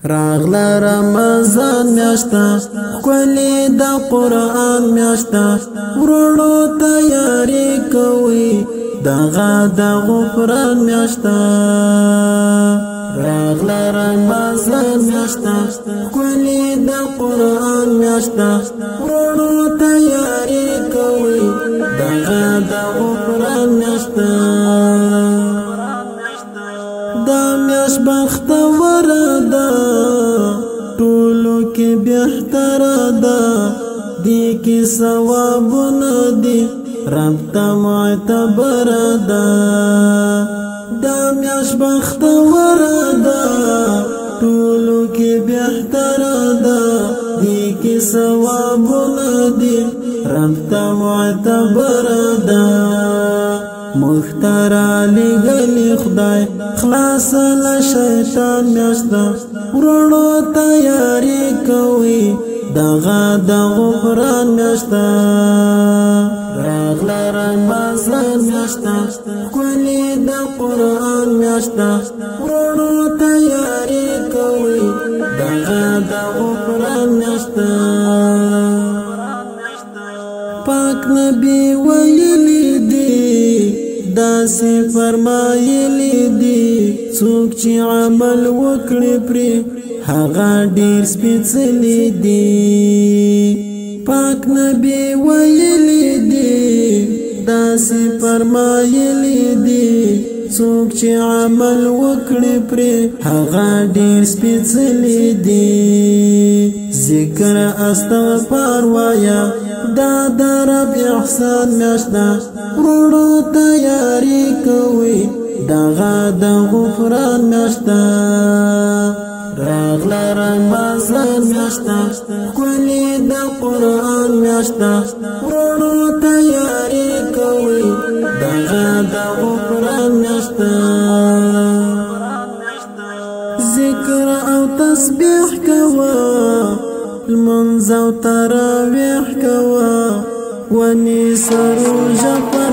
راغلا رمضان میاشتا کلی دا قرآن میاشتا ورونو تیاری کوي دغه د غفران میاشتا راغلا رمضان میاشتا کلی دا قرآن میاشتا ورونو تیاری کوي دغه د غفران میاشتا دا میاش بختور ده ټولو کې بهتر ده دې کې ثوابونه دي رب ته معتبر ده دا میاش بختور ده ټولو کې بهتر ده دې کې ثوابونه دي رب ته معتبر ده مختار علی گلی خدای خلاص له شیطان میاشتا ورونو تیاری کوي دغه د غفران میاشتا راغلا رمضان میاشتا کلی د قرآن میاشتا ورونو تیاری کوي دغه د غفران میاشتا پاک نبی ویلی دی داسې فرمایلی دی څوک چې عمل وکړي پرې هغه ډېر سپېڅلی دی پاک نبی ویلی دی داسې فرمایلی دی څوک چې عمل وکړي پرې هغه ډېر سپېڅلی دی ذکر استغفار وایا دا د رب احسان میاشتا ورونو تیاری کوي دغه د غفران میاشتا راغلا رمضان میاشتا کلی د قرآن میاشتا ورونو تیاری کوي دغه د غفران میاشتا ذکر او تسبیح کوه المنز او تراویح کوا ونی سروجه پر